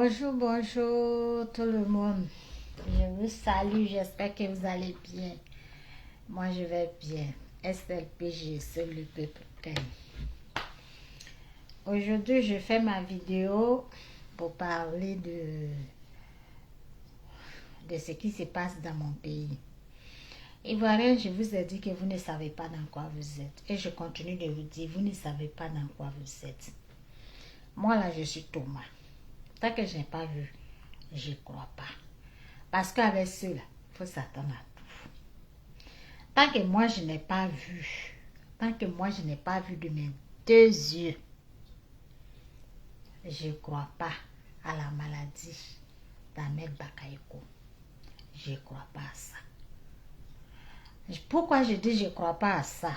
Bonjour, bonjour tout le monde. Je vous salue, j'espère que vous allez bien. Moi, je vais bien. SLPG, c'est le peuple. Aujourd'hui, je fais ma vidéo pour parler de ce qui se passe dans mon pays. Ivoiriens, je vous ai dit que vous ne savez pas dans quoi vous êtes. Et je continue de vous dire, vous ne savez pas dans quoi vous êtes. Moi, là, je suis Thomas. Tant que je n'ai pas vu, je ne crois pas. Parce qu'avec ceux-là, il faut s'attendre à tout. Tant que moi, je n'ai pas vu, de mes deux yeux, je ne crois pas à la maladie d'Ahmed Bakayoko. Je ne crois pas à ça. Pourquoi je dis je ne crois pas à ça?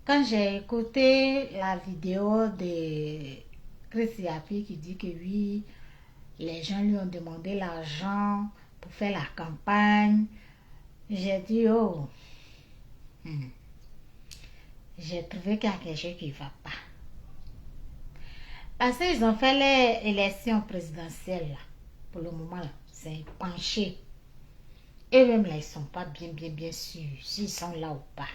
Quand j'ai écouté la vidéo de Chris Yapi qui dit que oui, les gens lui ont demandé l'argent pour faire la campagne, j'ai dit oh, j'ai trouvé qu'il y a quelque chose qui ne va pas. Parce qu'ils ont fait les élections présidentielles là, pour le moment là, c'est penché. Et même là, ils ne sont pas bien sûrs s'ils sont là ou pas.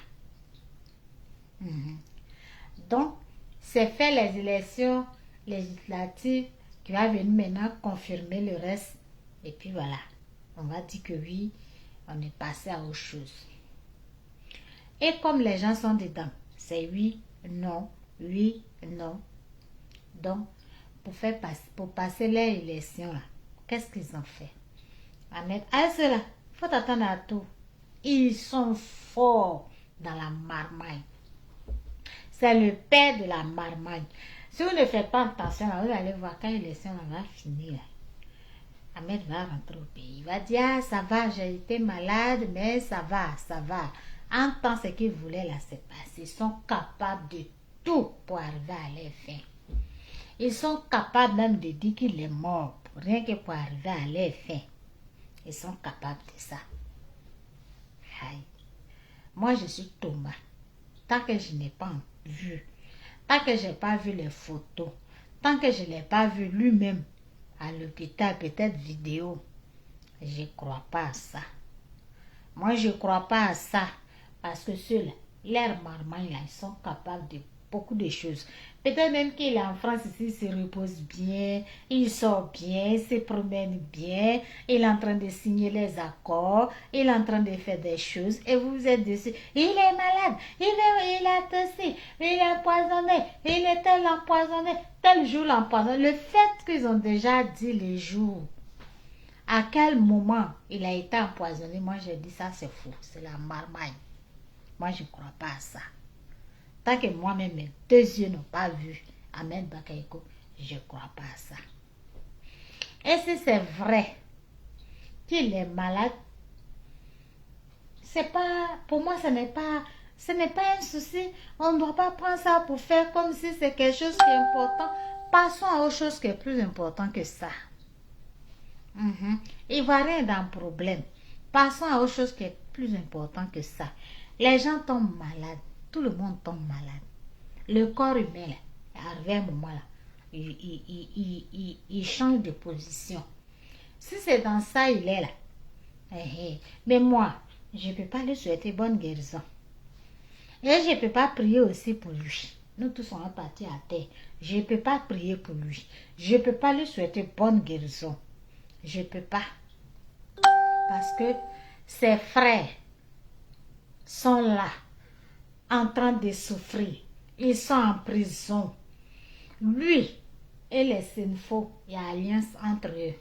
Donc, c'est fait les élections législatives qui va venir maintenant confirmer le reste. Et puis voilà, on va dire que oui, on est passé à autre chose. Et comme les gens sont dedans, c'est oui, non. Donc, pour passer les élections là, qu'est-ce qu'ils ont fait? Ceux-là, il faut attendre à tout. Ils sont forts dans la marmaille. C'est le père de la marmaille. Si vous ne faites pas attention, là, vous allez voir quand l'élection va finir. Ahmed va rentrer au pays. Il va dire, ah, ça va, j'ai été malade, mais ça va. En temps, ce qu'ils voulaient là, c'est passé. Ils sont capables de tout pour arriver à leur fin. Ils sont capables même de dire qu'il est mort, rien que pour arriver à leur fin. Ils sont capables de ça. Aïe. Moi, je suis Thomas. Tant que je n'ai pas vu, tant que je n'ai pas vu les photos, tant que je ne l'ai pas vu lui-même à l'hôpital, peut-être vidéo, je ne crois pas à ça. Moi, je ne crois pas à ça parce que ceux-là, leurs marmailles, là, ils sont capables de beaucoup de choses. Peut-être même qu'il est en France ici, il se repose bien, il sort bien, il se promène bien, il est en train de signer les accords, il est en train de faire des choses et vous êtes dessus. Il est malade, il a tossé, il est empoisonné, il est tel empoisonné, tel jour l'empoisonné. Le fait qu'ils ont déjà dit les jours, à quel moment il a été empoisonné, moi j'ai dit ça c'est faux, c'est la marmaille. Moi je ne crois pas à ça. Tant que moi-même, mes deux yeux n'ont pas vu Ahmed Bakayoko, je ne crois pas à ça. Et si c'est vrai qu'il est malade, c'est pas, pour moi, ce n'est pas un souci. On ne doit pas prendre ça pour faire comme si c'est quelque chose qui est important. Passons à autre chose qui est plus important que ça. Il va rien dans le problème. Passons à autre chose qui est plus important que ça. Les gens tombent malades. Tout le monde tombe malade. Le corps humain, là, arrivé à un moment là, il change de position. Si c'est dans ça, il est là. Mais moi, je ne peux pas lui souhaiter bonne guérison. Et je ne peux pas prier aussi pour lui. Nous tous sommes partis à terre. Je ne peux pas prier pour lui. Je ne peux pas lui souhaiter bonne guérison. Je ne peux pas. Parce que ses frères sont là, en train de souffrir. Ils sont en prison. Lui et les Senfo, il y a alliance entre eux.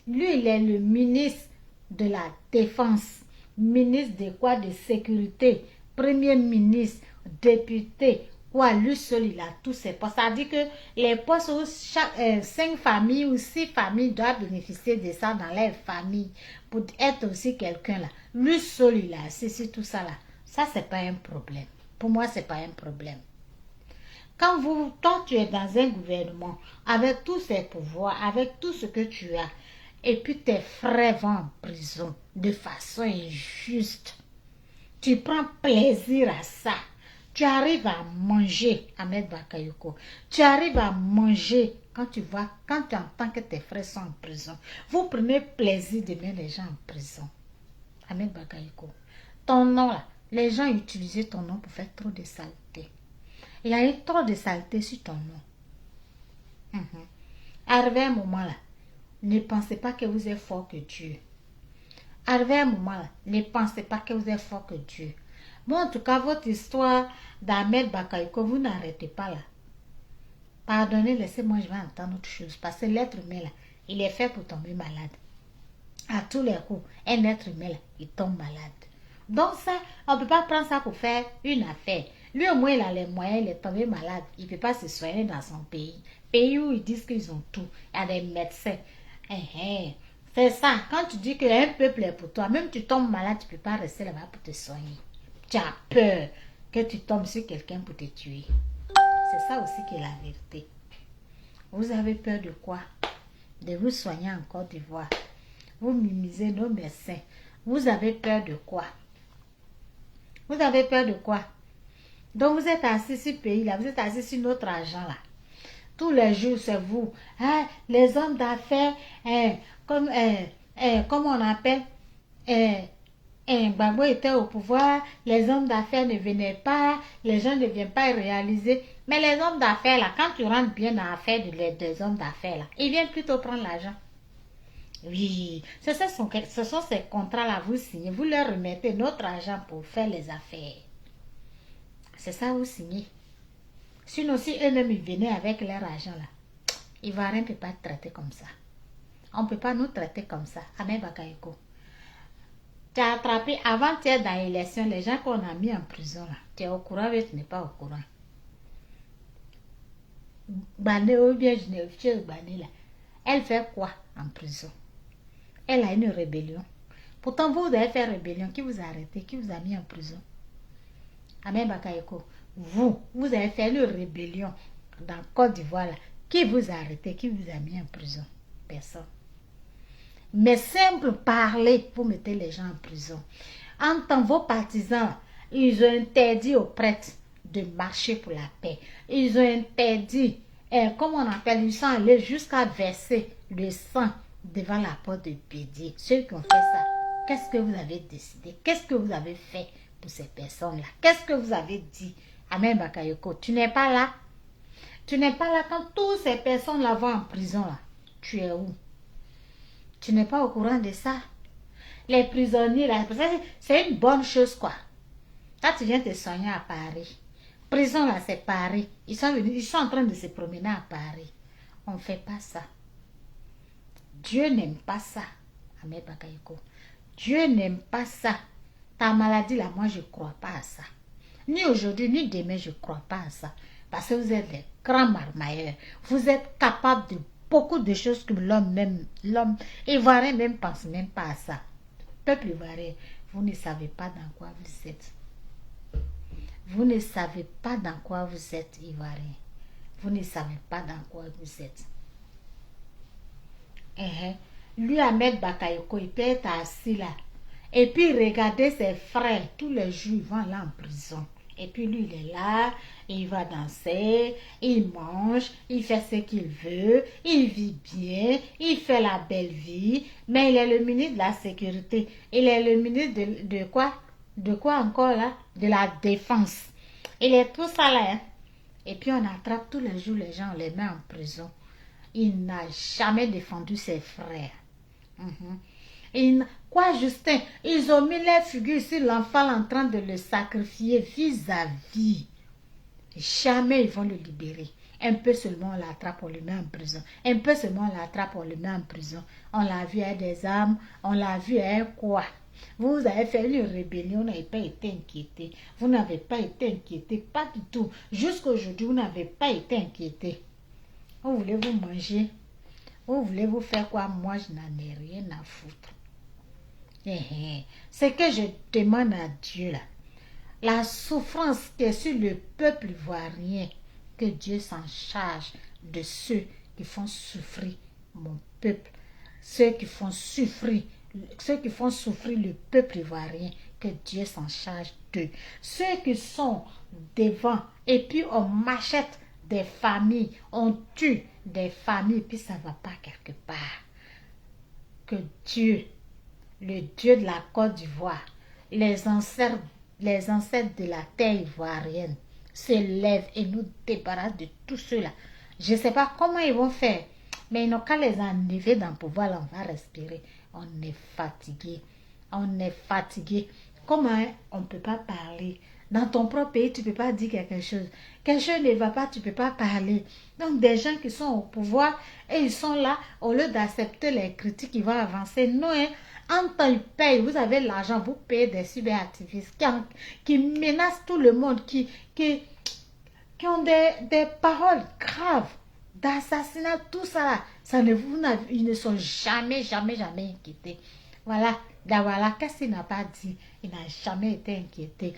Lui, il est le ministre de la Défense, ministre de quoi? De sécurité, premier ministre, député, quoi? Lui seul, il a tous ses postes. Ça dit que les postes où 5 familles ou 6 familles doivent bénéficier de ça dans leur famille pour être aussi quelqu'un là. Lui seul, il a assisté tout ça là. Ça, c'est pas un problème. Pour moi, c'est pas un problème. Quand toi, tu es dans un gouvernement, avec tous ces pouvoirs, avec tout ce que tu as, et puis tes frères vont en prison de façon injuste, tu prends plaisir à ça. Tu arrives à manger, Ahmed Bakayoko. Tu arrives à manger quand tu entends que tes frères sont en prison. Vous prenez plaisir de mettre les gens en prison. Ahmed Bakayoko. Ton nom là, les gens utilisaient ton nom pour faire trop de saleté. Il y a eu trop de saleté sur ton nom. Arrivé un moment là, ne pensez pas que vous êtes fort que Dieu. Arrivé un moment là, ne pensez pas que vous êtes fort que Dieu. Bon, en tout cas, votre histoire d'Ahmed Bakayoko, vous n'arrêtez pas là. Pardonnez, laissez-moi, je vais entendre autre chose. Parce que l'être humain là, il est fait pour tomber malade. À tous les coups, un être humain là, il tombe malade. Donc ça, on ne peut pas prendre ça pour faire une affaire. Lui au moins, il a les moyens, il est tombé malade. Il ne peut pas se soigner dans son pays. Pays où ils disent qu'ils ont tout. Il y a des médecins. C'est ça. Quand tu dis qu'un peuple est pour toi, même tu tombes malade, tu ne peux pas rester là-bas pour te soigner. Tu as peur que tu tombes sur quelqu'un pour te tuer. C'est ça aussi qui est la vérité. Vous avez peur de quoi? De vous soigner en Côte d'Ivoire. Vous minimisez nos médecins. Vous avez peur de quoi? Vous avez peur de quoi? Donc vous êtes assis sur ce pays-là, vous êtes assis sur notre argent là. Tous les jours, c'est vous. Les hommes d'affaires, comme on appelle, Gbagbo était au pouvoir, les hommes d'affaires ne venaient pas, les gens ne viennent pas réaliser. Mais les hommes d'affaires là, quand tu rentres bien dans l'affaire des hommes d'affaires là, ils viennent plutôt prendre l'argent. Oui, ce sont ces contrats-là, vous signez, vous leur remettez notre argent pour faire les affaires. C'est ça, vous signez. Sinon, si eux-mêmes venaient avec leur argent là, Ivoirien ne peut pas être traité comme ça. On ne peut pas nous traiter comme ça. Ahmed Bakayoko. Tu as attrapé, avant tu es dans l'élection, les gens qu'on a mis en prison là. Tu es au courant, mais tu n'es pas au courant. Bané ou bien Geneviève Bané là, elle fait quoi en prison? Elle a une rébellion. Pourtant, vous avez fait rébellion. Qui vous a arrêté? Qui vous a mis en prison? Ahmed Bakayoko, vous avez fait une rébellion dans Côte d'Ivoire là. Qui vous a arrêté? Qui vous a mis en prison? Personne. Mais simple parler, vous mettez les gens en prison. En tant vos partisans, ils ont interdit aux prêtres de marcher pour la paix. Ils ont interdit, comment on appelle, ils sont allés jusqu'à verser le sang devant la porte de Bédié. Ceux qui ont fait ça, qu'est-ce que vous avez décidé? Qu'est-ce que vous avez fait pour ces personnes-là? Qu'est-ce que vous avez dit? Ahmed Bakayoko, tu n'es pas là. Tu n'es pas là quand toutes ces personnes-là vont en prison. Là. Tu es où? Tu n'es pas au courant de ça. Les prisonniers, là, c'est une bonne chose, quoi. Quand tu viens te soigner à Paris, prison, là, c'est Paris. Ils sont en train de se promener à Paris. On ne fait pas ça. Dieu n'aime pas ça, Ahmed Bakayoko. Dieu n'aime pas ça. Ta maladie, là, moi, je ne crois pas à ça. Ni aujourd'hui, ni demain, je ne crois pas à ça. Parce que vous êtes des grands marmailleurs. Vous êtes capables de beaucoup de choses que l'homme ivoirien même pense même pas à ça. Peuple ivoirien, vous ne savez pas dans quoi vous êtes. Vous ne savez pas dans quoi vous êtes, ivoirien. Vous ne savez pas dans quoi vous êtes. Lui, Ahmed Bakayoko, il peut être assis là. Et puis, regardez ses frères. Tous les jours, ils vont aller en prison. Et puis, lui, il est là. Il va danser. Il mange. Il fait ce qu'il veut. Il vit bien. Il fait la belle vie. Mais il est le ministre de la Sécurité. Il est le ministre de quoi? De quoi encore là? De la Défense. Il est tout ça là. Hein? Et puis, on attrape tous les jours les gens. On les met en prison. Il n'a jamais défendu ses frères. Quoi, Justin? Ils ont mis les figures sur l'enfant en train de le sacrifier vis-à-vis. Jamais ils vont le libérer. Un peu seulement on l'attrape, on le met en prison. Un peu seulement on l'attrape, on le met en prison. On l'a vu à des armes, on l'a vu à quoi? Vous avez fait une rébellion, vous n'avez pas été inquiété. Vous n'avez pas été inquiété, pas du tout. Jusqu'aujourd'hui, vous n'avez pas été inquiété. Où voulez-vous manger? Où voulez-vous faire quoi? Moi, je n'en ai rien à foutre. C'est que je demande à Dieu là. La souffrance qui est sur le peuple ivoirien, que Dieu s'en charge de ceux qui font souffrir mon peuple. Ceux qui font souffrir le peuple ivoirien, que Dieu s'en charge d'eux. Ceux qui sont devant, et puis on machette des familles, on tue des familles, puis ça ne va pas quelque part. Que Dieu, le Dieu de la Côte d'Ivoire, les ancêtres de la terre ivoirienne, se lèvent et nous débarrassent de tout cela. Je ne sais pas comment ils vont faire, mais ils n'ont qu'à les enlever dans le pouvoir, là, on va respirer. On est fatigué. On est fatigué. Comment on ne peut pas parler? Dans ton propre pays, tu ne peux pas dire quelque chose. Quelque chose ne va pas, tu ne peux pas parler. Donc, des gens qui sont au pouvoir et ils sont là, au lieu d'accepter les critiques, ils vont avancer. Non, hein, en temps, ils payent. Vous avez l'argent, vous payez des cyberactivistes qui menacent tout le monde, qui ont des paroles graves, d'assassinat, tout ça là. Ils ne sont jamais inquiétés. Voilà, qu'est-ce qu'il n'a pas dit? Il n'a jamais été inquiété.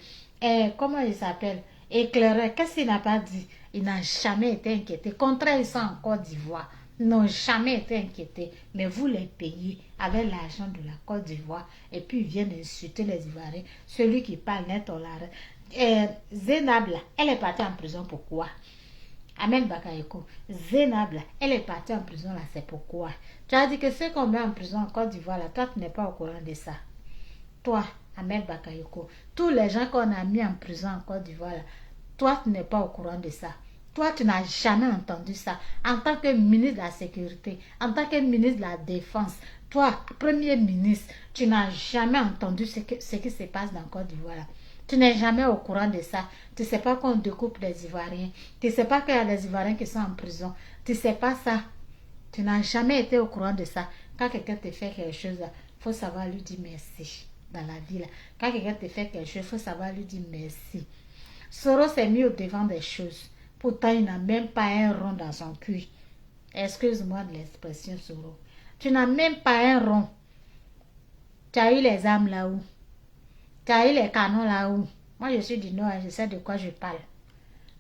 Comment il s'appelle? Éclaireur, qu'est-ce qu'il n'a pas dit? Il n'a jamais été inquiété. Contraire, ils sont en Côte d'Ivoire. Ils n'ont jamais été inquiétés. Mais vous les payez avec l'argent de la Côte d'Ivoire. Et puis ils viennent insulter les Ivoiriens. Celui qui parle n'est toléré. Zainab, elle est partie en prison pourquoi? Ahmed Bakayoko, Zainab, elle est partie en prison là, c'est pourquoi? Tu as dit que ceux qu'on met en prison en Côte d'Ivoire là, toi tu n'es pas au courant de ça. Toi, Ahmed Bakayoko, tous les gens qu'on a mis en prison en Côte d'Ivoire là, toi tu n'es pas au courant de ça. Toi, tu n'as jamais entendu ça. En tant que ministre de la Sécurité, en tant que ministre de la Défense, toi, Premier ministre, tu n'as jamais entendu ce qui se passe dans Côte d'Ivoire là. Tu n'es jamais au courant de ça. Tu ne sais pas qu'on découpe les Ivoiriens. Tu ne sais pas qu'il y a des Ivoiriens qui sont en prison. Tu ne sais pas ça. Tu n'as jamais été au courant de ça. Quand quelqu'un te fait quelque chose, il faut savoir lui dire merci dans la vie. Là. Quand quelqu'un te fait quelque chose, il faut savoir lui dire merci. Soros s'est mis au devant des choses. Pourtant, il n'a même pas un rond dans son cul. Excuse-moi de l'expression, Soros. Tu n'as même pas un rond. Tu as eu les armes là-haut. Tu as eu les canons là-haut. Moi, je suis du Nord, je sais de quoi je parle.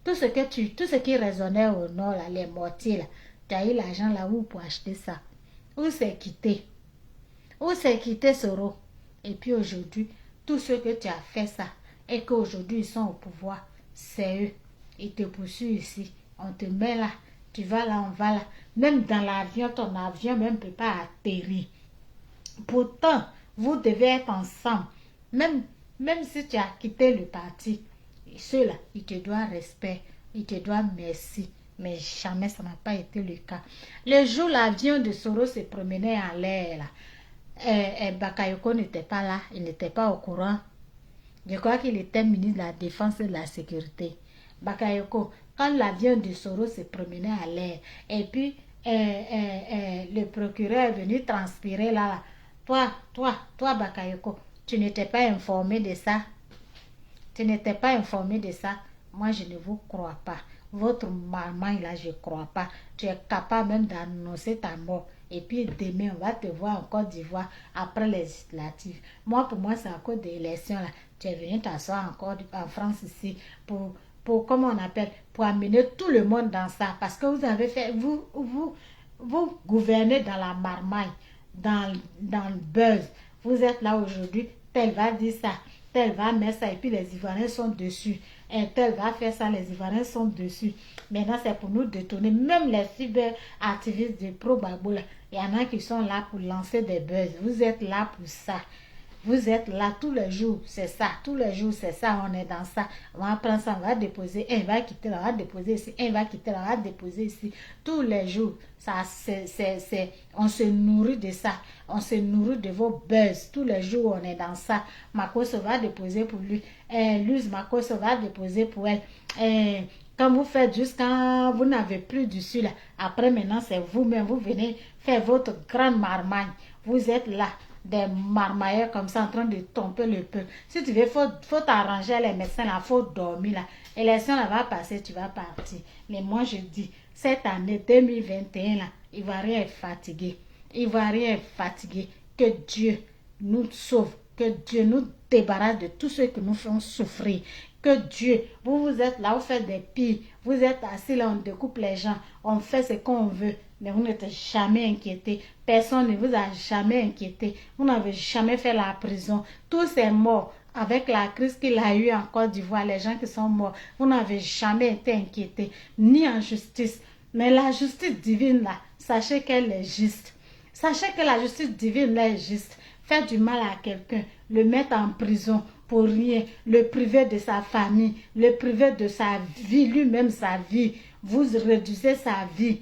Tout ce qui résonnait au Nord, là, les mortiers, là, tu as eu l'argent là-haut pour acheter ça. Où c'est quitté? Où c'est quitté, Soro? Et puis aujourd'hui, tous ceux que tu as fait ça, et qu'aujourd'hui ils sont au pouvoir, c'est eux. Ils te poursuivent ici. On te met là. Tu vas là, on va là. Même dans l'avion, ton avion même ne peut pas atterrir. Pourtant, vous devez être ensemble. Même si tu as quitté le parti, ceux-là, ils te doivent respect, ils te doivent merci. Mais jamais ça n'a pas été le cas. Le jour où l'avion de Soros se promenait en l'air, là, Bakayoko n'était pas là, il n'était pas au courant. Je crois qu'il était ministre de la Défense et de la Sécurité. Bakayoko, quand l'avion de Soros se promenait à l'air, et puis le procureur est venu transpirer là, toi Bakayoko, tu n'étais pas informé de ça. Tu n'étais pas informé de ça. Moi, je ne vous crois pas. Votre maman, là, je ne crois pas. Tu es capable même d'annoncer ta mort. Et puis demain, on va te voir en Côte d'Ivoire après les législatives. Moi, pour moi, c'est à cause des élections là. Tu es venu t'asseoir en France ici pour comment on appelle, pour amener tout le monde dans ça. Parce que vous avez fait, vous gouvernez dans la marmaille, dans le buzz. Vous êtes là aujourd'hui, tel va dire ça, tel va mettre ça, et puis les Ivoiriens sont dessus. Et tel va faire ça, les Ivoiriens sont dessus. Maintenant, c'est pour nous détourner. Même les cyber-activistes de Pro-Babou, il y en a qui sont là pour lancer des buzz. Vous êtes là pour ça. Vous êtes là tous les jours, c'est ça. Tous les jours, c'est ça. On est dans ça. On va prendre ça, on va déposer. Un va quitter là, on va déposer ici. Un va quitter là, on va déposer ici. Tous les jours, ça, on se nourrit de ça. On se nourrit de vos buzz. Tous les jours, on est dans ça. Makoso va déposer pour lui. Luz Makoso va déposer pour elle. Quand vous faites juste quand vous n'avez plus dessus là. Après, maintenant, c'est vous-même. Vous venez faire votre grande marmagne. Vous êtes là. Des marmailleurs comme ça en train de tomber le peuple. Si tu veux, faut t'arranger les médecins là, faut dormir là. L'élection là va passer, tu vas partir. Mais moi je dis, cette année 2021 là, Ivoirien est fatigué. Ivoirien est fatigué. Que Dieu nous sauve. Que Dieu nous débarrasse de tout ce que nous faisons souffrir. Que Dieu, vous êtes là, vous faites des pires. Vous êtes assis là, on découpe les gens. On fait ce qu'on veut. Mais vous n'êtes jamais inquiété. Personne ne vous a jamais inquiété. Vous n'avez jamais fait la prison. Tous ces morts, avec la crise qu'il a eue en Côte d'Ivoire, les gens qui sont morts, vous n'avez jamais été inquiété, ni en justice. Mais la justice divine, là, sachez qu'elle est juste. Sachez que la justice divine, là, est juste. Faire du mal à quelqu'un, le mettre en prison pour rien, le priver de sa famille, le priver de sa vie, lui-même sa vie. Vous réduisez sa vie,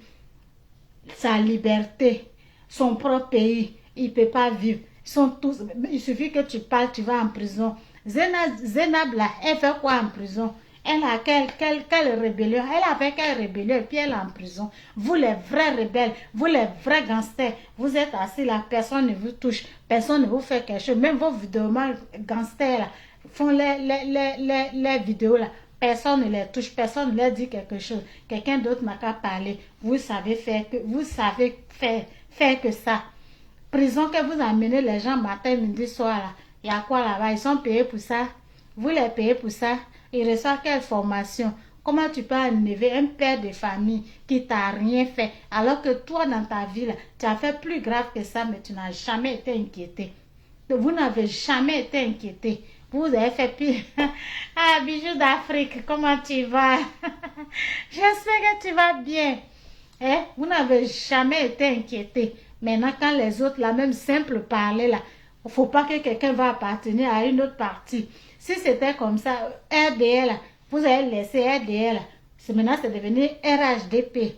sa liberté, son propre pays. Il ne peut pas vivre. Ils sont tous, il suffit que tu parles, tu vas en prison. Zénab, là, elle fait quoi en prison? Elle a quelle rébellion? Elle a fait quelle rébellion et puis elle est en prison. Vous les vrais rebelles, vous les vrais gangsters, vous êtes assis là, personne ne vous touche, personne ne vous fait quelque chose. Même vos vidéos gangsters là, font les vidéos là. Personne ne les touche, personne ne leur dit quelque chose. Quelqu'un d'autre n'a qu'à parler. Vous savez faire que ça. Prison que vous amenez les gens matin, midi, soir là. Il y a quoi là-bas? Ils sont payés pour ça. Vous les payez pour ça. Ils reçoivent quelle formation? Comment tu peux enlever un père de famille qui t'a rien fait alors que toi dans ta vie là, tu as fait plus grave que ça mais tu n'as jamais été inquiété. Vous n'avez jamais été inquiété. Vous avez fait pire. Ah, bijou d'Afrique, comment tu vas? J'espère que tu vas bien. Hein? Vous n'avez jamais été inquiété. Maintenant, quand les autres, la même simple parler là, il ne faut pas que quelqu'un va appartenir à une autre partie. Si c'était comme ça, RDL, vous avez laissé RDL. Maintenant, c'est devenu RHDP.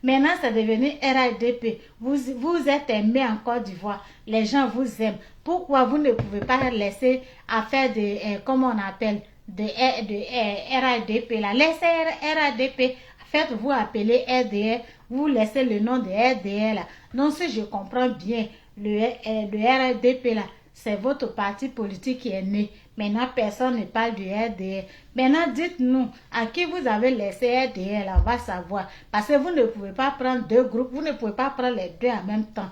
Maintenant, c'est devenu RHDP. Vous êtes aimé en Côte d'Ivoire. Les gens vous aiment. Pourquoi vous ne pouvez pas laisser affaire de, comment on appelle, de RHDP là? Laissez RHDP. Faites-vous appeler RDL. Vous laissez le nom de RDL là. Non, si je comprends bien, le RHDP là, c'est votre parti politique qui est né. Maintenant, personne ne parle du RDL. Maintenant, dites-nous à qui vous avez laissé RDL, on va savoir. Parce que vous ne pouvez pas prendre deux groupes, vous ne pouvez pas prendre les deux en même temps.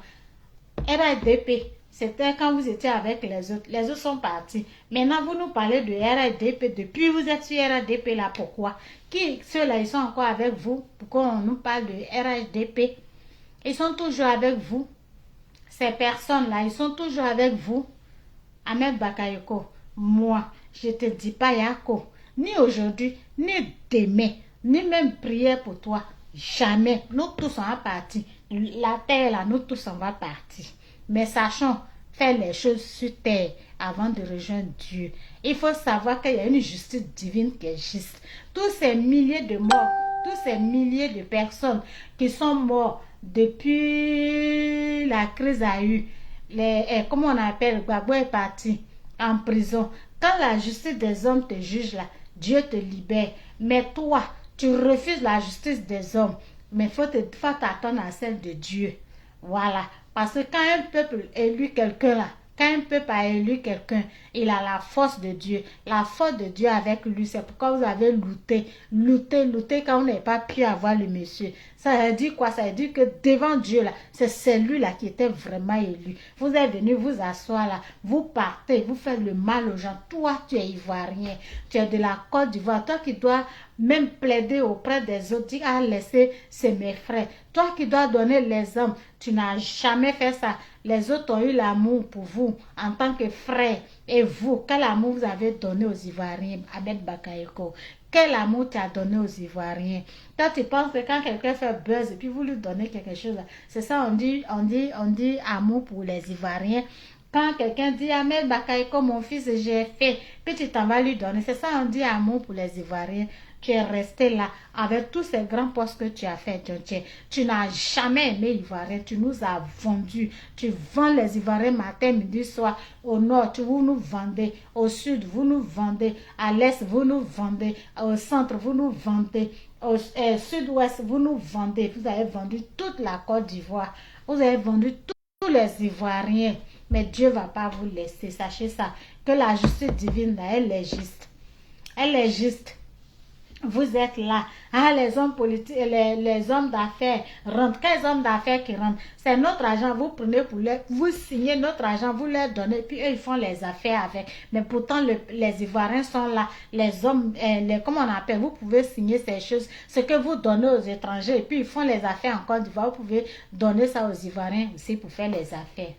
RDP, c'était quand vous étiez avec les autres. Les autres sont partis. Maintenant, vous nous parlez de RDP. Depuis, vous êtes sur RDP là, pourquoi? Ceux-là, ils sont encore avec vous. Pourquoi on nous parle de RDP? Ils sont toujours avec vous. Ces personnes-là, ils sont toujours avec vous. Ahmed Bakayoko, moi, je ne te dis pas Yako, ni aujourd'hui, ni demain, ni même prière pour toi. Jamais. Nous tous on va partir. La terre là, nous tous on va partir. Mais sachons faire les choses sur terre avant de rejoindre Dieu. Il faut savoir qu'il y a une justice divine qui est juste. Tous ces milliers de morts, tous ces milliers de personnes qui sont mortes depuis la crise a eu, comment on appelle, Gbagbo est parti en prison. Quand la justice des hommes te juge là, Dieu te libère. Mais toi, tu refuses la justice des hommes. Mais il faut t'attendre à celle de Dieu. Voilà. Parce que quand un peuple élu quelqu'un là, quand un peuple a élu quelqu'un, il a la force de Dieu. La force de Dieu avec lui. C'est pourquoi vous avez lutté quand vous n'avez pas pu avoir le monsieur. Ça veut dire quoi? Ça veut dire que devant Dieu, là, c'est celui-là qui était vraiment élu. Vous êtes venu vous asseoir là. Vous partez, vous faites le mal aux gens. Toi, tu es ivoirien. Tu es de la Côte d'Ivoire. Toi qui dois même plaider auprès des autres. Dire, ah, laissez, c'est mes frères. Toi qui dois donner les hommes. Tu n'as jamais fait ça. Les autres ont eu l'amour pour vous en tant que frères. Et vous, quel amour vous avez donné aux Ivoiriens, Ahmed Bakayoko? Quel amour tu as donné aux Ivoiriens? Toi, tu penses que quand quelqu'un fait buzz et puis vous lui donnez quelque chose, c'est ça, on dit amour pour les Ivoiriens. Quand quelqu'un dit Ahmed Bakayoko, mon fils, j'ai fait, puis tu t'en vas lui donner. C'est ça, on dit amour pour les Ivoiriens. Tu es resté là avec tous ces grands postes que tu as fait. Tu n'as jamais aimé l'Ivoirien. Tu nous as vendus. Tu vends les Ivoiriens matin, midi, soir. Au nord, vous nous vendez. Au sud, vous nous vendez. À l'est, vous nous vendez. Au centre, vous nous vendez. Au sud-ouest, vous nous vendez. Vous avez vendu toute la Côte d'Ivoire. Vous avez vendu tous les Ivoiriens. Mais Dieu ne va pas vous laisser. Sachez ça. Que la justice divine, là, elle est juste. Elle est juste. Vous êtes là. Ah, les hommes politiques, les hommes d'affaires rentrent. Quels hommes d'affaires qui rentrent? C'est notre argent. Vous prenez pour leur, vous signez notre argent, vous leur donnez, puis eux, ils font les affaires avec. Mais pourtant, les Ivoiriens sont là. Les hommes, comment on appelle? Vous pouvez signer ces choses. Ce que vous donnez aux étrangers, et puis ils font les affaires en Côte d'Ivoire. Vous pouvez donner ça aux Ivoiriens aussi pour faire les affaires.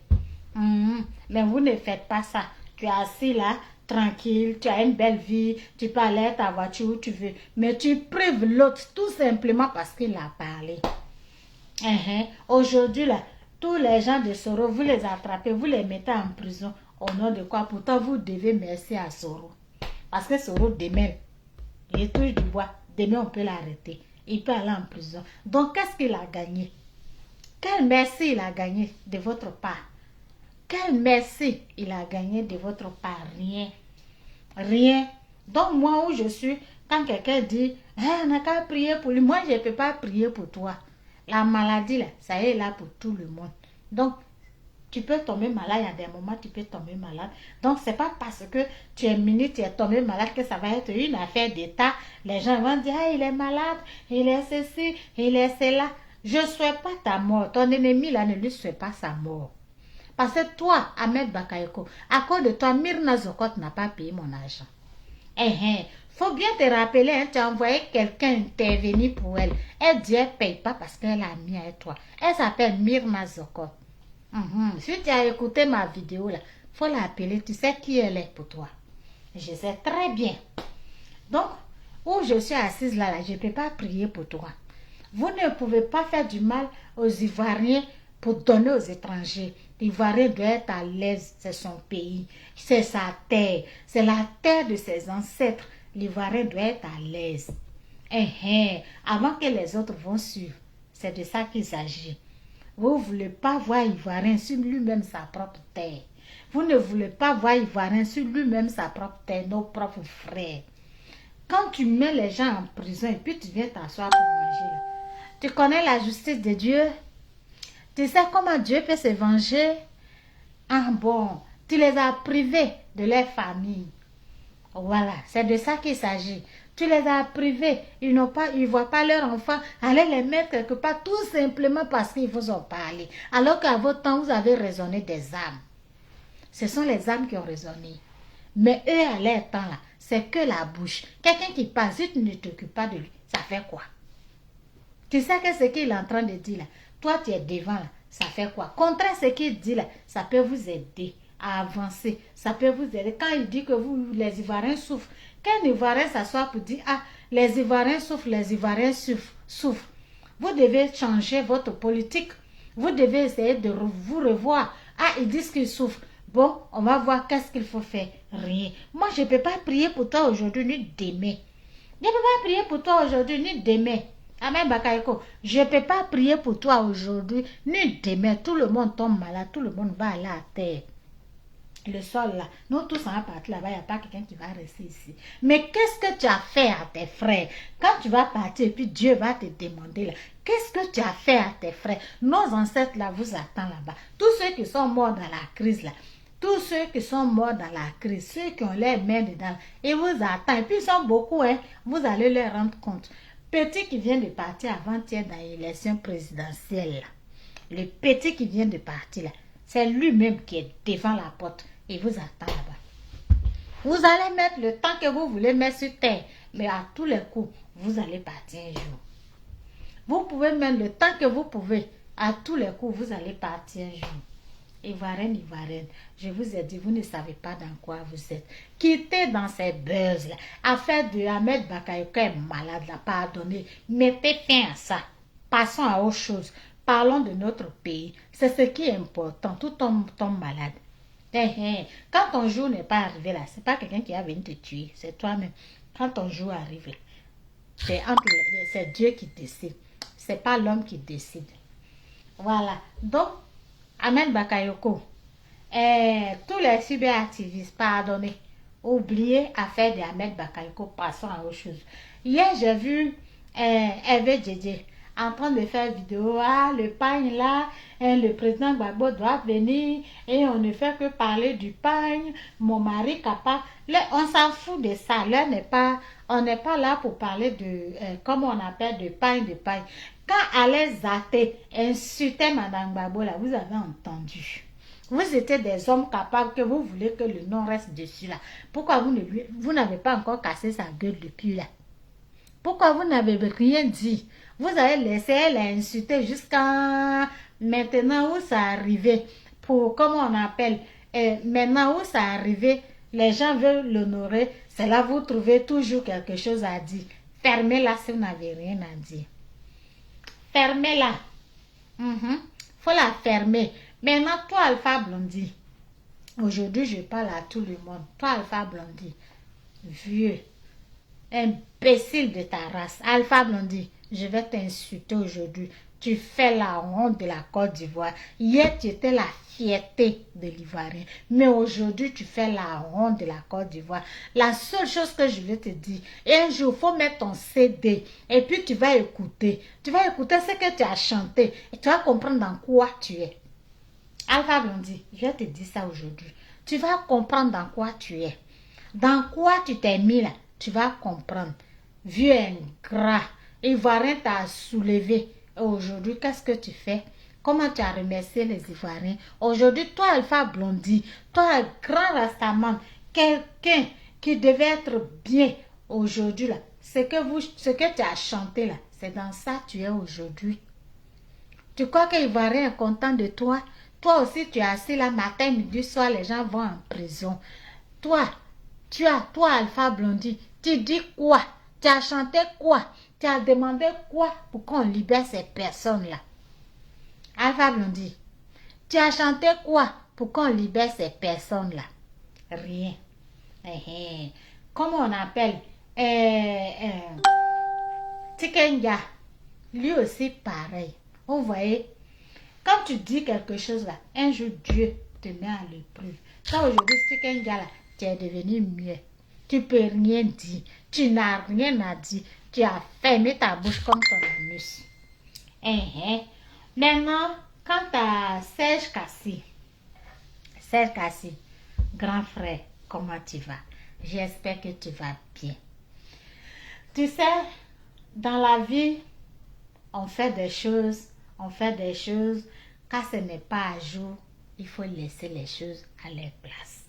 Mais vous ne faites pas ça. Tu es assis là, tranquille, tu as une belle vie, tu peux aller à ta voiture où tu veux. Mais tu prives l'autre tout simplement parce qu'il a parlé. Aujourd'hui, là, tous les gens de Soro, vous les attrapez, vous les mettez en prison. Au nom de quoi? Pourtant, vous devez merci à Soro. Parce que Soro demain, il touche du bois. Demain, on peut l'arrêter. Il peut aller en prison. Donc, qu'est-ce qu'il a gagné? Quel merci il a gagné de votre part? Quel merci il a gagné de votre part? Rien. Rien. Donc, moi, où je suis, quand quelqu'un dit, on n'a qu'à prier pour lui, moi, je ne peux pas prier pour toi. La maladie, là, ça est là pour tout le monde. Donc, tu peux tomber malade, il y a des moments tu peux tomber malade. Donc, ce n'est pas parce que tu es minute, tu es tombé malade que ça va être une affaire d'état. Les gens vont dire, il est malade, il est ceci, il est cela. Je ne souhaite pas ta mort. Ton ennemi, là, ne lui souhaite pas sa mort. Parce que toi, Ahmed Bakayoko, à cause de toi, Myrna Zokot n'a pas payé mon argent. Faut bien te rappeler, hein, tu as envoyé quelqu'un intervenir pour elle. Elle dit, elle ne paye pas parce qu'elle a mis à toi. Elle s'appelle Myrna Zokot. Si tu as écouté ma vidéo, là, faut l'appeler. Tu sais qui elle est pour toi. Je sais très bien. Donc, où je suis assise là, je ne peux pas prier pour toi. Vous ne pouvez pas faire du mal aux Ivoiriens pour donner aux étrangers. L'Ivoirien doit être à l'aise, c'est son pays, c'est sa terre, c'est la terre de ses ancêtres. L'Ivoirien doit être à l'aise. Avant que les autres vont suivre, c'est de ça qu'il s'agit. Vous ne voulez pas voir Ivoirien sur lui-même sa propre terre. Vous ne voulez pas voir Ivoirien sur lui-même sa propre terre, nos propres frères. Quand tu mets les gens en prison et puis tu viens t'asseoir pour manger, là, tu connais la justice de Dieu? Tu sais comment Dieu peut se venger? Bon, tu les as privés de leur famille. Voilà, c'est de ça qu'il s'agit. Tu les as privés, ils ne voient pas leur enfant, allez les mettre quelque part tout simplement parce qu'ils vous ont parlé. Alors qu'à votre temps, vous avez raisonné des âmes. Ce sont les âmes qui ont raisonné. Mais eux, à leur temps, là, c'est que la bouche. Quelqu'un qui passe, si tu ne t'occupes pas de lui, ça fait quoi? Tu sais que ce qu'il est en train de dire là, toi tu es devant là, ça fait quoi? Contraire ce qu'il dit là, ça peut vous aider à avancer, ça peut vous aider. Quand il dit que vous, les Ivoiriens souffrent, qu'un Ivoirien s'assoit pour dire, les Ivoiriens souffrent, les Ivoiriens souffrent. Vous devez changer votre politique, vous devez essayer de vous revoir. Ils disent qu'ils souffrent. Bon, on va voir qu'est-ce qu'il faut faire. Rien. Moi, je ne peux pas prier pour toi aujourd'hui ni demain. Je ne peux pas prier pour toi aujourd'hui ni demain. Amen Bakayoko, je ne peux pas prier pour toi aujourd'hui, ni demain. Tout le monde tombe malade, tout le monde va aller à terre. Le sol là, nous tous on va partir là-bas, il n'y a pas quelqu'un qui va rester ici. Mais qu'est-ce que tu as fait à tes frères? Quand tu vas partir et puis Dieu va te demander là, qu'est-ce que tu as fait à tes frères? Nos ancêtres là vous attendent là-bas. Tous ceux qui sont morts dans la crise là, tous ceux qui sont morts dans la crise, ceux qui ont les mains dedans, ils vous attendent. Et puis ils sont beaucoup, vous allez leur rendre compte. Petit qui vient de partir avant-hier dans l'élection présidentielle, là. Le petit qui vient de partir là, c'est lui-même qui est devant la porte et vous attend là-bas. Vous allez mettre le temps que vous voulez mettre sur terre, mais à tous les coups, vous allez partir un jour. Vous pouvez mettre le temps que vous pouvez, à tous les coups, vous allez partir un jour. Ivoirienne, je vous ai dit, vous ne savez pas dans quoi vous êtes. Quittez dans ces buzz là. Affaire de Ahmed Bakayoko est malade là, pardonnez. Mettez fin à ça. Passons à autre chose. Parlons de notre pays. C'est ce qui est important. Tout tombe malade. Quand ton jour n'est pas arrivé là, c'est pas quelqu'un qui a venu te tuer, c'est toi-même. Quand ton jour arrive, c'est Dieu qui décide. C'est pas l'homme qui décide. Voilà. Donc, Ahmed Bakayoko, tous les cyberactivistes, pardonnez, oubliez l'affaire de Ahmed Bakayoko, passons à autre chose. Hier, j'ai vu Hervé Djedje en train de faire vidéo, le pagne là, le président Gbagbo doit venir et on ne fait que parler du pagne, mon mari capable. On s'en fout de ça, là on n'est pas là pour parler de, comment on appelle, de pagne. Quand Alain Zate insultait Madame Gbagbo, là, vous avez entendu. Vous étiez des hommes capables que vous voulez que le nom reste dessus là. Pourquoi vous n'avez pas encore cassé sa gueule depuis là? Pourquoi vous n'avez rien dit? Vous avez laissé elle insulter jusqu'à maintenant où ça arrivait pour, comment on appelle, Et maintenant où ça arrivé, les gens veulent l'honorer, c'est là vous trouvez toujours quelque chose à dire. Fermez-la si vous n'avez rien à dire. Fermez-la. Faut la fermer. Maintenant, toi, Alpha Blondie, aujourd'hui, je parle à tout le monde. Toi, Alpha Blondie, vieux, imbécile de ta race. Alpha Blondie, je vais t'insulter aujourd'hui. Tu fais la honte de la Côte d'Ivoire. Hier, tu étais la fierté de l'Ivoirien. Mais aujourd'hui, tu fais la honte de la Côte d'Ivoire. La seule chose que je vais te dire, un jour, il faut mettre ton CD. Et puis, tu vas écouter. Tu vas écouter ce que tu as chanté. Et tu vas comprendre dans quoi tu es. Alpha Blondie, je vais te dire ça aujourd'hui. Tu vas comprendre dans quoi tu es. Dans quoi tu t'es mis là. Tu vas comprendre. Vieux ingrat. Ivoirien t'a soulevé. Et aujourd'hui, qu'est-ce que tu fais? Comment tu as remercié les Ivoiriens? Aujourd'hui, toi, Alpha Blondie, toi, grand Rastaman, quelqu'un qui devait être bien aujourd'hui là. Ce que tu as chanté là, c'est dans ça que tu es aujourd'hui. Tu crois que l'Ivoirien est content de toi? Toi aussi, tu es assis là, matin, midi, soir, les gens vont en prison. Toi, toi, Alpha Blondie, tu dis quoi? Tu as chanté quoi? Tu as demandé quoi pour qu'on libère ces personnes-là? Alpha Blondie, tu as chanté quoi pour qu'on libère ces personnes-là? Rien. Comment on appelle? Tikenga, lui aussi pareil. Vous voyez? Quand tu dis quelque chose là, un jour Dieu te met à l'épreuve. Quand aujourd'hui, Tikenga là, tu es devenu mieux. Tu peux rien dire. Tu n'as rien à dire. Tu as fermé ta bouche comme ton anus. Maintenant, quant à Serge Kassi, grand frère, comment tu vas? J'espère que tu vas bien. Tu sais, dans la vie, on fait des choses. Quand ce n'est pas à jour, il faut laisser les choses à leur place.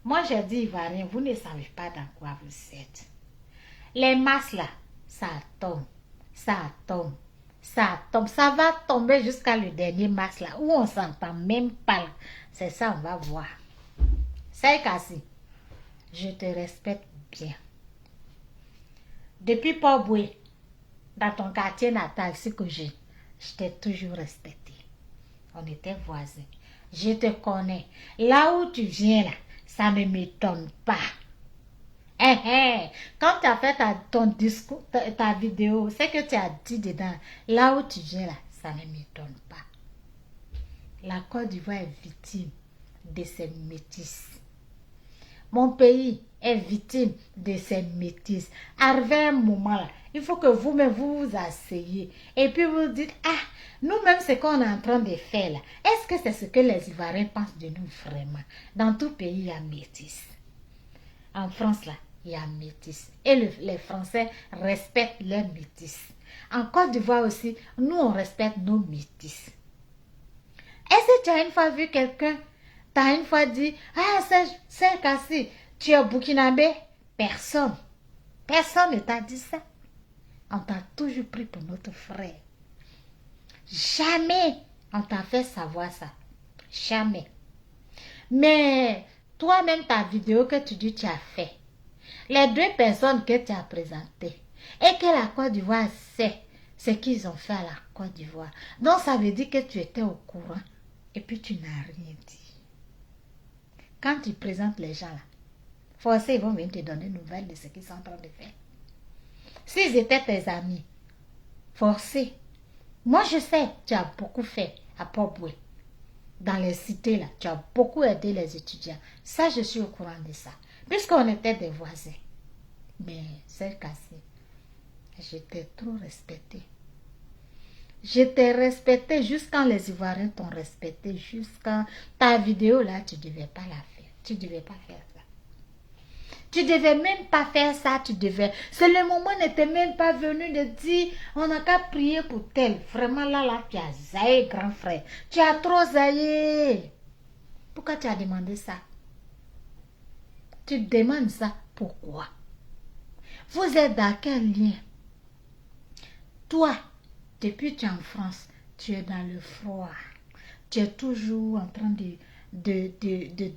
Moi, j'ai dit, Ivoirien, vous ne savez pas dans quoi vous êtes. Les masses là, ça tombe. Ça va tomber jusqu'à le dernier masse là, où on s'entend même pas. C'est ça, on va voir. C'est Kassi, je te respecte bien. Depuis Port-Boué, dans ton quartier natal, ce que je t'ai toujours respecté. On était voisins. Je te connais. Là où tu viens là, ça ne m'étonne pas. Quand tu as fait ton discours, ta vidéo, ce que tu as dit dedans, là où tu viens là, ça ne m'étonne pas. La Côte d'Ivoire est victime de ces métis. Mon pays est victime de ces métis. Arrivé un moment là, il faut que vous-même vous asseyez et puis vous dites, nous-mêmes ce qu'on est en train de faire là, est-ce que c'est ce que les Ivoiriens pensent de nous vraiment? Dans tout pays, il y a métis. En France là, il y a métis. Et les Français respectent leurs métis. En Côte d'Ivoire aussi, nous on respecte nos métis. Est-ce que tu as une fois vu quelqu'un, tu as une fois dit, c'est Kassi, tu es burkinabé? Personne ne t'a dit ça. On t'a toujours pris pour notre frère. Jamais on t'a fait savoir ça. Jamais. Mais toi-même, ta vidéo que tu dis tu as fait, les deux personnes que tu as présentées et que la Côte d'Ivoire sait ce qu'ils ont fait à la Côte d'Ivoire. Donc ça veut dire que tu étais au courant et puis tu n'as rien dit. Quand tu présentes les gens là, forcément ils vont venir te donner une nouvelle de ce qu'ils sont en train de faire. S'ils étaient tes amis, forcés. Moi je sais, tu as beaucoup fait à Port-Boué. Dans les cités là, tu as beaucoup aidé les étudiants. Ça, je suis au courant de ça. Puisqu'on était des voisins. Mais c'est Kassi. Je t'ai trop respecté. Je t'ai respecté jusqu'à les Ivoiriens t'ont respecté. Jusqu'à ta vidéo là, tu ne devais pas la faire. Tu ne devais pas faire ça. Tu ne devais même pas faire ça. C'est le moment n'était même pas venu de dire on n'a qu'à prier pour tel. Vraiment là, tu as zaillé, grand frère. Tu as trop zaillé. Pourquoi tu as demandé ça? Tu demandes ça. Pourquoi? Vous êtes dans quel lien? Toi, depuis que tu es en France, tu es dans le froid. Tu es toujours en train de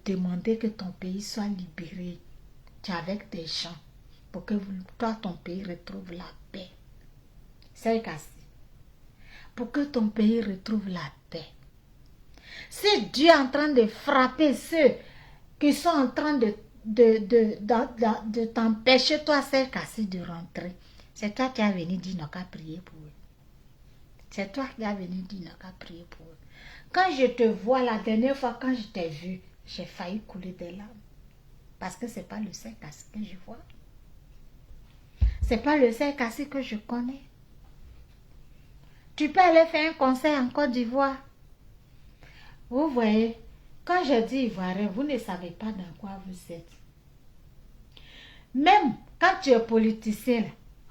demander que ton pays soit libéré. Tu es avec des gens pour que toi, ton pays retrouve la paix. C'est cassé. Pour que ton pays retrouve la paix. Si Dieu est en train de frapper ceux qui sont en train de t'empêcher, toi, c'est cassé de rentrer, c'est toi qui as venu dire non qu'à prier pour eux. C'est toi qui as venu dire non qu'à prier pour eux. Quand je te vois la dernière fois, quand je t'ai vu, j'ai failli couler des larmes. Parce que ce n'est pas le Saint-Cassé que je vois. Ce n'est pas le Saint-Cassé que je connais. Tu peux aller faire un concert en Côte d'Ivoire. Vous voyez, quand je dis Ivoirien, vous ne savez pas dans quoi vous êtes. Même quand tu es politicien,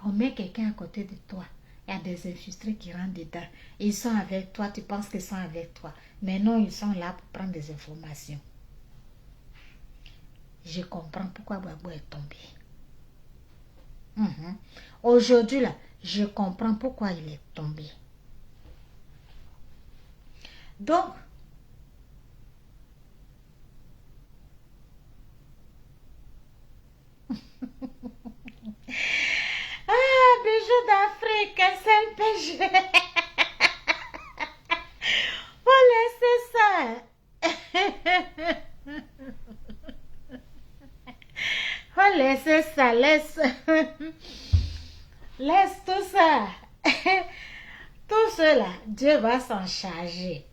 on met quelqu'un à côté de toi. Il y a des infiltrés qui rentrent dedans. Ils sont avec toi, tu penses qu'ils sont avec toi. Mais non, ils sont là pour prendre des informations. Je comprends pourquoi Gbagbo est tombé. Aujourd'hui, là, je comprends pourquoi il est tombé. Donc, bijoux d'Afrique, c'est le péché. Faut laisser ça. Faut laisser ça, laisse tout ça. Tout cela, Dieu va s'en charger.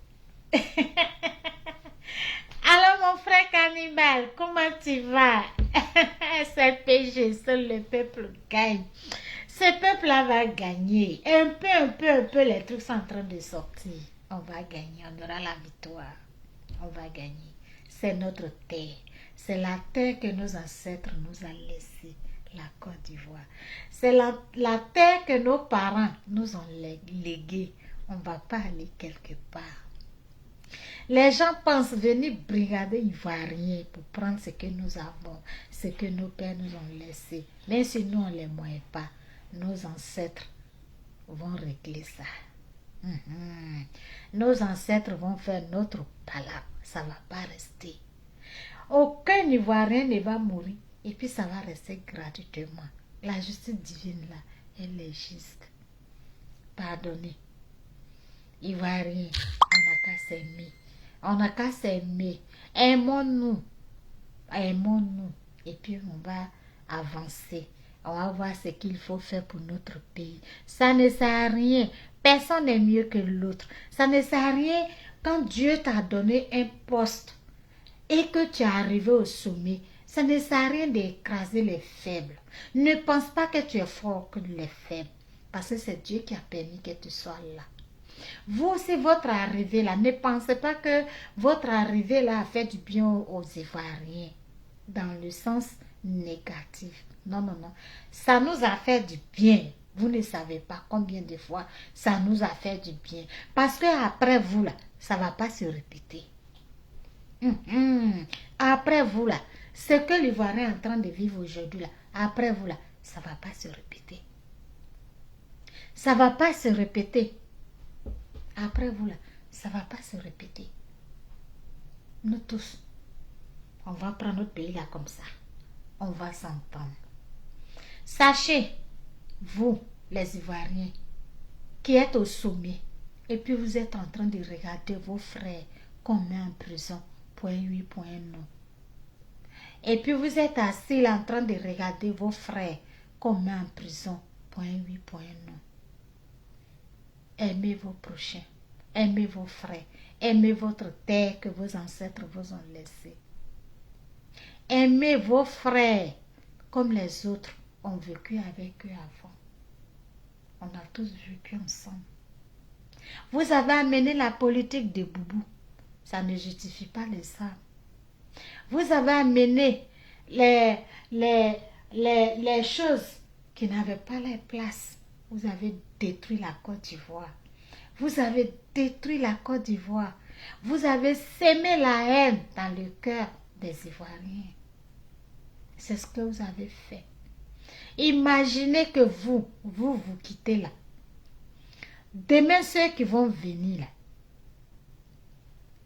Alors mon frère cannibale, comment tu vas? C'est péché, seul le peuple gagne. Ce peuple-là va gagner. Un peu, les trucs sont en train de sortir. On va gagner, on aura la victoire. On va gagner. C'est notre terre. C'est la terre que nos ancêtres nous ont laissée, la Côte d'Ivoire. C'est la terre que nos parents nous ont léguée. On ne va pas aller quelque part. Les gens pensent venir brigader Ivoiriens pour prendre ce que nous avons, ce que nos pères nous ont laissé. Mais si nous, on ne les moyens pas, nos ancêtres vont régler ça. Nos ancêtres vont faire notre palabre. Ça ne va pas rester. Aucun Ivoirien ne va mourir. Et puis ça va rester gratuitement. La justice divine là, elle est juste. Pardonnez. Ivoiriens, on n'a qu'à s'aimer. On n'a qu'à s'aimer. Aimons-nous. Aimons-nous. Et puis on va avancer. On va voir ce qu'il faut faire pour notre pays. Ça ne sert à rien. Personne n'est mieux que l'autre. Ça ne sert à rien quand Dieu t'a donné un poste et que tu es arrivé au sommet. Ça ne sert à rien d'écraser les faibles. Ne pense pas que tu es fort que les faibles. Parce que c'est Dieu qui a permis que tu sois là. Vous aussi, votre arrivée là, ne pensez pas que votre arrivée là a fait du bien aux Ivoiriens. Dans le sens négatif. Non. Ça nous a fait du bien. Vous ne savez pas combien de fois ça nous a fait du bien. Parce que après vous là, ça ne va pas se répéter. Après vous là, ce que l'Ivoirien est en train de vivre aujourd'hui là, après vous là, ça ne va pas se répéter. Ça ne va pas se répéter. Après vous là, ça ne va pas se répéter. Nous tous, on va prendre notre pays là comme ça. On va s'entendre. Sachez, vous, les Ivoiriens, qui êtes au sommet, et puis vous êtes en train de regarder vos frères qu'on met en prison, point oui, point non. Et puis vous êtes assis là en train de regarder vos frères qu'on met en prison, point oui, point non. Aimez vos prochains, aimez vos frères, aimez votre terre que vos ancêtres vous ont laissée. Aimez vos frères comme les autres ont vécu avec eux avant. On a tous vécu ensemble. Vous avez amené la politique de Boubou. Ça ne justifie pas les armes. Vous avez amené les choses qui n'avaient pas leur place. Vous avez détruit la Côte d'Ivoire. Vous avez détruit la Côte d'Ivoire. Vous avez sémé la haine dans le cœur des Ivoiriens. C'est ce que vous avez fait. Imaginez que vous quittez là. Demain, ceux qui vont venir là,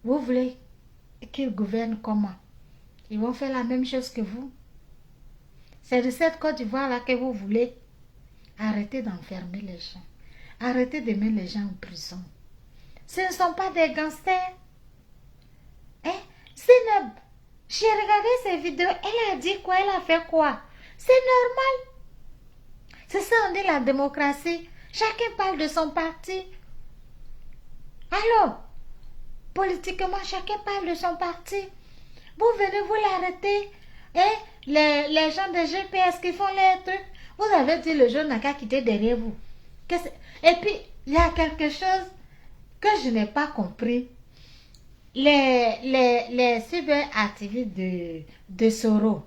vous voulez qu'ils gouvernent comment? Ils vont faire la même chose que vous. C'est de cette Côte d'Ivoire-là que vous voulez. Arrêtez d'enfermer les gens. Arrêtez de mettre les gens en prison. Ce ne sont pas des gangsters. Hein? J'ai regardé ces vidéos. Elle a dit quoi? Elle a fait quoi? C'est normal. C'est ça, on dit la démocratie. Chacun parle de son parti. Alors, politiquement, chacun parle de son parti. Vous venez, vous l'arrêtez. Hein? Les gens de GPS qui font les trucs. Vous avez dit le jeune n'a qu'à quitter derrière vous. Et puis, il y a quelque chose que je n'ai pas compris. Les cyberactivistes de Soro,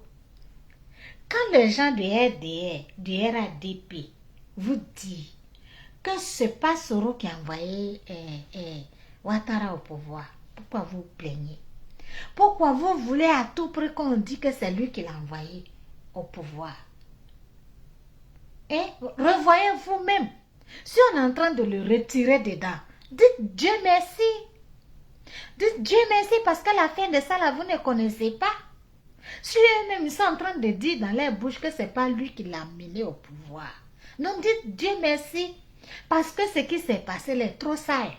quand les gens de RDR, du RADP, vous disent que ce n'est pas Soro qui a envoyé Ouattara au pouvoir, pourquoi vous vous plaignez? Pourquoi vous voulez à tout prix qu'on dise que c'est lui qui l'a envoyé au pouvoir? Et revoyez vous-même. Si on est en train de le retirer dedans, dites Dieu merci. Dites Dieu merci parce qu'à la fin de ça, là, vous ne connaissez pas. Si eux-mêmes sont en train de dire dans leur bouche que ce n'est pas lui qui l'a mené au pouvoir. Non, dites Dieu merci. Parce que ce qui s'est passé est trop sale.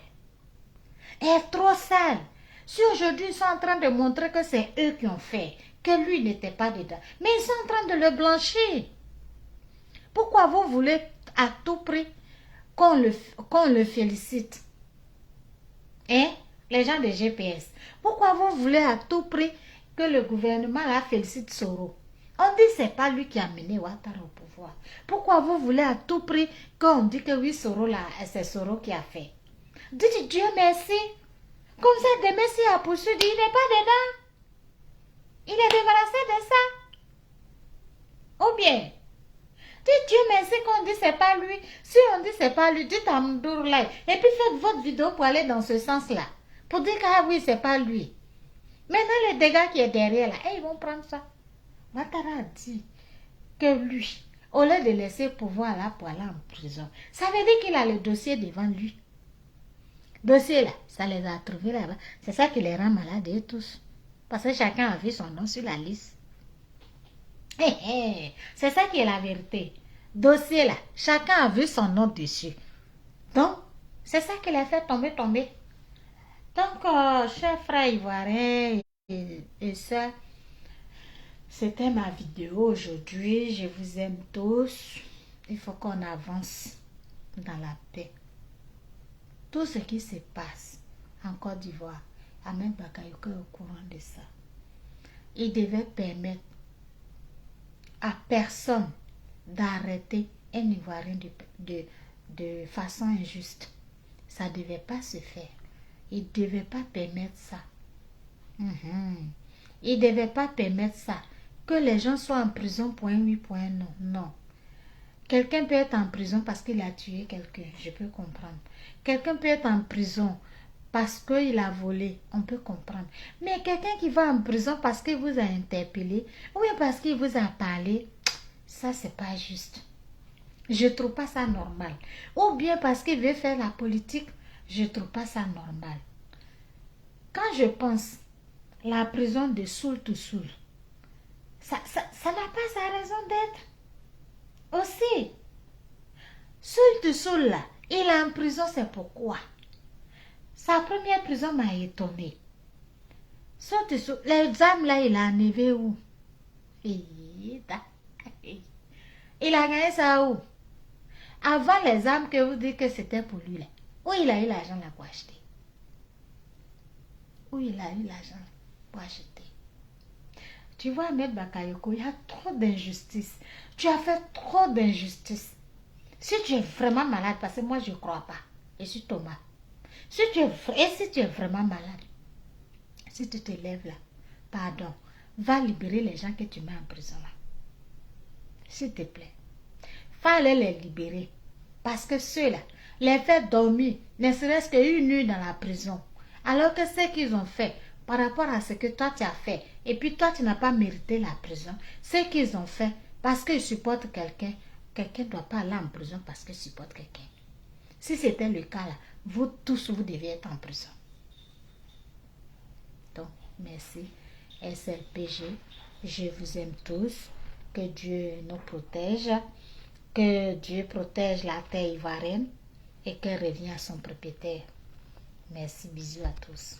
Est trop sale. Si aujourd'hui ils sont en train de montrer que c'est eux qui ont fait, que lui n'était pas dedans, mais ils sont en train de le blanchir. Pourquoi vous voulez à tout prix qu'on le félicite? Hein? Les gens de GPS. Pourquoi vous voulez à tout prix que le gouvernement la félicite Soro? On dit que ce n'est pas lui qui a mené Ouattara au pouvoir. Pourquoi vous voulez à tout prix qu'on dit que oui, Soro là, c'est Soro qui a fait? Dites Dieu merci. Comme ça, demain, s'il a poursuivi, il n'est pas dedans. Il est débarrassé de ça. Ou bien, dites Dieu merci qu'on dit que ce n'est pas lui. Si on dit que ce n'est pas lui, dites à Mdour là. Et puis faites votre vidéo pour aller dans ce sens-là. Pour dire que ah oui, ce n'est pas lui. Maintenant, les dégâts qui est derrière là, ils vont prendre ça. Ouattara a dit que lui, au lieu de laisser pouvoir là pour aller en prison, ça veut dire qu'il a le dossier devant lui. Dossier là, ça les a trouvés là-bas. C'est ça qui les rend malades et tous. Parce que chacun a vu son nom sur la liste. C'est ça qui est la vérité. Dossier là, chacun a vu son nom dessus. Donc, c'est ça qui les fait tomber. Donc, chers frères ivoiriens et sœurs, c'était ma vidéo aujourd'hui. Je vous aime tous. Il faut qu'on avance dans la paix. Tout ce qui se passe en Côte d'Ivoire, Ahmed Bakayoko est au courant de ça. Il devait permettre à personne d'arrêter un Ivoirien de façon injuste. Ça ne devait pas se faire. Il ne devait pas permettre ça. Il ne devait pas permettre ça. Que les gens soient en prison pour un oui, pour un non. Non. Quelqu'un peut être en prison parce qu'il a tué quelqu'un. Je peux comprendre. Quelqu'un peut être en prison parce qu'il a volé. On peut comprendre. Mais quelqu'un qui va en prison parce qu'il vous a interpellé ou bien parce qu'il vous a parlé, ça, c'est pas juste. Je ne trouve pas ça normal. Ou bien parce qu'il veut faire la politique, je ne trouve pas ça normal. Quand je pense la prison de Soul to Soul, ça n'a pas sa raison d'être. Aussi, Soul to Soul là, il est en prison, c'est pourquoi? Sa première prison m'a étonné. Soul to Soul, les âmes là, il a enlevé où? Il a gagné ça où? Avant les âmes que vous dites que c'était pour lui là. Où il a eu l'argent là pour acheter? Où il a eu l'argent pour acheter? Tu vois, Ahmed Bakayoko, il y a trop d'injustice. Tu as fait trop d'injustice. Si tu es vraiment malade, parce que moi je ne crois pas, et suis Thomas. Si tu es vraiment malade, si tu te lèves là, pardon, va libérer les gens que tu mets en prison là. S'il te plaît. Fallait les libérer. Parce que ceux-là, les faire dormir, ne serait-ce qu'une nuit dans la prison. Alors que ce qu'ils ont fait, par rapport à ce que toi tu as fait, et puis toi tu n'as pas mérité la prison, ce qu'ils ont fait, parce qu'ils supportent quelqu'un, quelqu'un ne doit pas aller en prison parce qu'il supporte quelqu'un. Si c'était le cas là, vous tous, vous devez être en prison. Donc, Merci. SLPG, je vous aime tous. Que Dieu nous protège. Que Dieu protège la terre ivoirienne et qu'elle revienne à son propriétaire. Merci, bisous à tous.